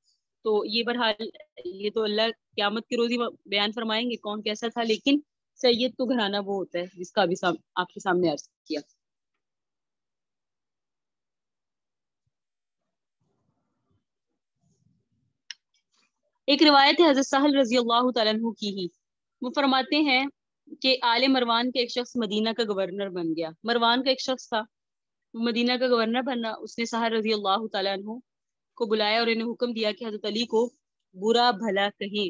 تو یہ بہرحال یہ تو اللہ قیامت کی روزی بیان فرمائیں گے کون کیسا تھا، لیکن سید تو گھرانہ وہ ہوتا ہے جس کا ابھی آپ کے سامنے عرض کیا. ایک روایت ہے حضرت سہل رضی اللہ تعالیٰ عنہ کی ہی، وہ فرماتے ہیں کہ آل مروان کے ایک شخص مدینہ کا گورنر بن گیا. مروان کا ایک شخص تھا، مدینہ کا گورنر بننا. اس نے سہل رضی اللہ تعالیٰ عنہ کو بلایا اور انہیں حکم دیا کہ حضرت علی کو برا بھلا کہیں.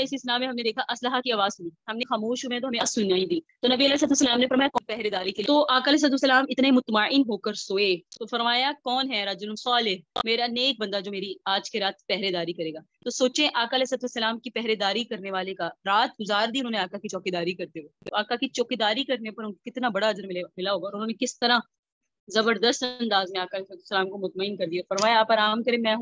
اس اسلام میں ہم نے دیکھا اسلحہ کی آواز سنی، ہم نے خاموش ہوئے تو ہمیں سنائی دی، تو نبی علیہ السلام نے فرمایا کون پہرے داری کے لیے، تو آقا علیہ السلام اتنے مطمئن ہو کر سوئے تو فرمایا کون ہے؟ رجل صالح، میرا نیک بندہ جو میری آج کے رات پہرے داری کرے گا۔ تو سوچیں آقا علیہ السلام کی پہرے داری کرنے والے کا رات گزار دی انہوں نے آقا کی چوکی داری کرتے ہوئے، تو آقا کی چوکی داری کرنے پر کتنا بڑا اجر ملا ہوگا، اور انہوں نے کس طرح زبردست انداز میں آقا علیہ السلام کو مطمئن کر دیا، فرمایا آپ آرام کریں، میں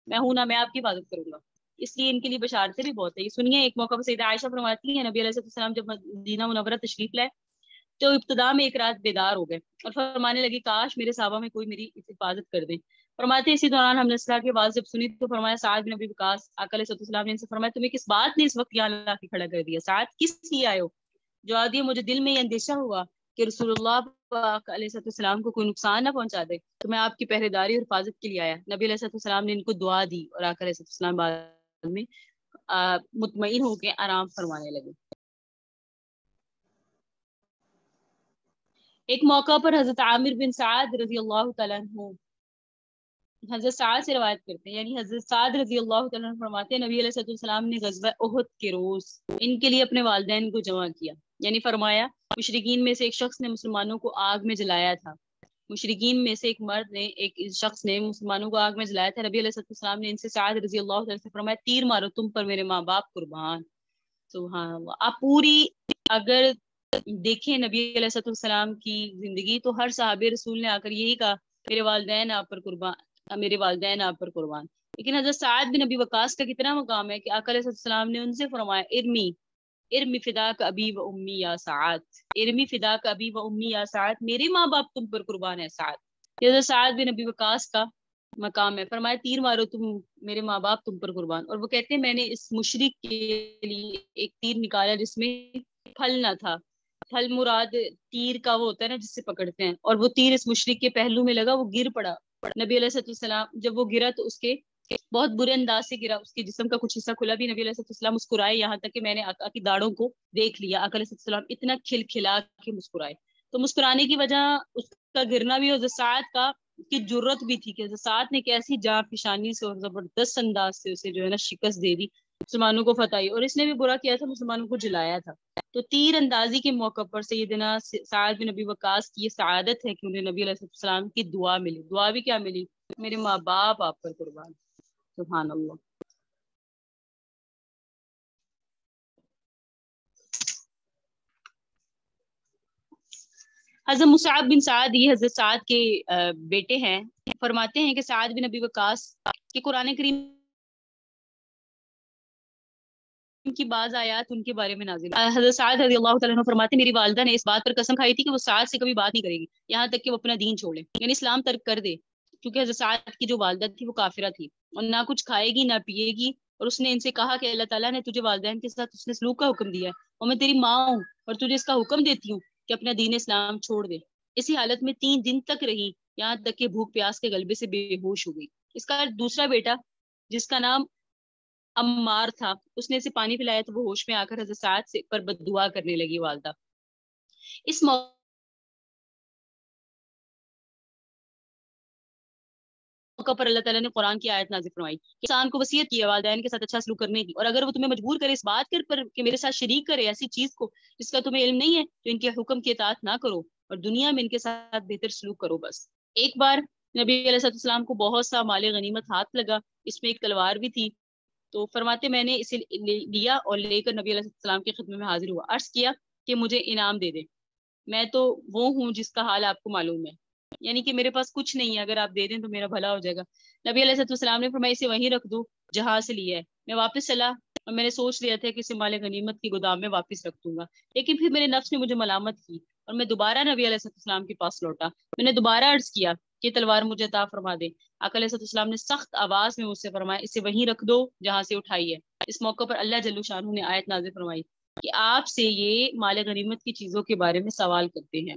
ہوں نا، میں آپ کی حفاظت کروں گا۔ اس لیے ان کے لیے بشارتیں بھی بہت ہے۔ یہ سنیے، ایک موقع پر سیدہ عائشہ فرماتی ہیں نبی علیہ السلام جب مدینہ منورہ تشریف لائے تو ابتدا میں ایک رات بیدار ہو گئے اور فرمانے لگی کاش میرے صحابہ میں کوئی میری حفاظت کر دے۔ فرماتے اسی دوران ہم نے اس طرح کی آواز جب سنی تو فرمایا سعد بن ابی وقاص، آقا علیہ السلام نے ان سے فرمایا تمہیں کس بات نے اس وقت یہاں لا کے کھڑا کر دیا؟ سعد کس لیے آئے ہو؟ جواب دیا مجھے دل میں یہ اندیشہ ہوا کہ رسول اللہ پاک علیہ السلام کو کوئی نقصان نہ پہنچا دے، تو میں آپ کی پہرے داری اور حفاظت کے لیے آیا۔ نبی علیہ السلام نے ان کو دعا دی اور آقا علیہ السلام بعد میں مطمئن ہو کے آرام فرمانے لگے۔ ایک موقع پر حضرت عامر بن سعد رضی اللہ تعالیٰ عنہ حضرت سعد سے روایت کرتے ہیں، یعنی حضرت سعد رضی اللہ تعالیٰ عنہ فرماتے ہیں نبی علیہ السلام نے غزوہ احد کے روز ان کے لیے اپنے والدین کو جمع کیا، یعنی فرمایا مشرکین میں سے ایک شخص نے مسلمانوں کو آگ میں جلایا تھا، مشرکین میں سے ایک مرد نے، ایک شخص نے مسلمانوں کو آگ میں جلایا تھا، نبی علیہ السلام نے ان سے سعد رضی اللہ تعالیٰ سے فرمایا تیر مارو تم پر میرے ماں باپ قربان۔ سبحان اللہ۔ آپ پوری اگر دیکھیں نبی علیہ السلام کی زندگی تو ہر صحابی رسول نے آ کر یہی کہا میرے والدین آپ پر قربان، میرے والدین آپ پر قربان۔ لیکن حضرت سعد بن ابی وقاص کا کتنا مقام ہے کہ آقا علیہ السلام نے ان سے فرمایا ارمی فداک ابی و امی یا سعد، ارمی فداک ابی و امی یا سعد، میرے ماں باپ تم پر قربان ہے سعد۔ یہ حضرت سعد بن ابی وقاص کا مقام ہے، فرمایا تیر مارو تم، میرے ماں باپ تم پر قربان۔ اور وہ کہتے ہیں میں نے اس مشرک کے لیے ایک تیر نکالا جس میں پھل نہ تھا، پھل مراد تیر کا وہ ہوتا ہے نا جس سے پکڑتے ہیں، اور وہ تیر اس مشرک کے پہلو میں لگا، وہ گر پڑا۔ نبی علیہ السلام جب وہ گرا تو اس کے بہت برے انداز سے گرا، اس کے جسم کا کچھ حصہ کھلا بھی، نبی علیہ السلام مسکرائے، یہاں تک کہ میں نے آقا کی داڑھوں کو دیکھ لیا، آقا علیہ السلام اتنا کھلکھلا کے مسکرائے۔ تو مسکرانے کی وجہ اس کا گرنا بھی حضرت سعد کی جرت بھی تھی کہ حضرت سعد نے کیسی جاں فشانی سے اور زبردست انداز سے اسے جو ہے نا شکست دے دی، مسلمانوں کو فتح، اور اس نے بھی برا کیا تھا، مسلمانوں کو جلایا تھا۔ تو تیر اندازی کے موقع پر سیدنا سعد بن نبی وقاص کی یہ سعادت ہے کہ انہیں نبی علیہ السلام کی دعا ملی، دعا بھی کیا ملی؟ میرے ماں باپ آپ پر قربان۔ سبحان اللہ۔ حضرت مصعب بن سعد یہ حضرت سعد کے بیٹے ہیں، فرماتے ہیں کہ سعد بن نبی وقاص کہ قرآن کریم کی بعض آیات ان کے بارے میں نازل، حضرت سعد رضی اللہ تعالیٰ عنہ فرماتے میری والدہ نے اس بات پر قسم کھائی تھی کہ وہ سعد سے کبھی بات نہیں کرے گی یہاں تک کہ وہ اپنا دین چھوڑ لے، یعنی اسلام ترک کر دے، کیونکہ حضرت سعد کی جو والدہ تھی وہ کافرہ تھی اور نہ کچھ کھائے گی نہ پیے گی، اور اس نے ان سے کہا کہ اللہ تعالیٰ نے تجھے والدین کے ساتھ اس نے سلوک کا حکم دیا ہے اور میں تیری ماں ہوں اور تجھے اس کا حکم دیتی ہوں کہ اپنا دین اسلام چھوڑ دے۔ اسی حالت میں 3 دن تک رہی، یہاں تک کہ بھوک پیاس کے غلبے سے بے ہوش ہو گئی۔ اس کا دوسرا بیٹا جس کا نام عمار تھا، اس نے اسے پانی پلایا تو وہ ہوش میں آ کر حضرت سعد سے پر بد دعا کرنے لگی والدہ۔ اس موقع پر اللہ تعالیٰ نے قرآن کی آیت نازل فرمائی کہ انسان کو وصیت کی ہے والدین کے ساتھ اچھا سلوک کرنے کی، اور اگر وہ تمہیں مجبور کرے اس بات پر کہ میرے ساتھ شریک کرے ایسی چیز کو جس کا تمہیں علم نہیں ہے تو ان کے حکم کی اطاعت نہ کرو اور دنیا میں ان کے ساتھ بہتر سلوک کرو بس۔ ایک بار نبی علیہ السلام کو بہت سا مال غنیمت ہاتھ لگا، اس میں ایک تلوار بھی تھی، تو فرماتے میں نے اسے لیا اور لے کر نبی علیہ السلام کی خدمت میں حاضر ہوا، عرض کیا کہ مجھے انعام دے دیں، میں تو وہ ہوں جس کا حال آپ کو معلوم ہے، یعنی کہ میرے پاس کچھ نہیں ہے، اگر آپ دے دیں تو میرا بھلا ہو جائے گا۔ نبی علیہ السلام نے فرمایا اسے وہیں رکھ دو جہاں سے لیا ہے۔ میں واپس چلا اور میں نے سوچ لیا تھا کہ اسے مال غنیمت کی گودام میں واپس رکھ دوں گا، لیکن پھر میرے نفس نے مجھے ملامت کی اور میں دوبارہ نبی علیہ السلام کے پاس لوٹا، میں نے دوبارہ عرض کیا کہ تلوار مجھے عطا فرما دے۔ آقا علیہ السلام نے سخت آواز میں مجھ سے فرمایا اسے وہیں رکھ دو جہاں سے اٹھائی ہے۔ اس موقع پر اللہ جل شانہ نے آیت نازل فرمائی کہ آپ سے یہ مال غنیمت کی چیزوں کے بارے میں سوال کرتے ہیں۔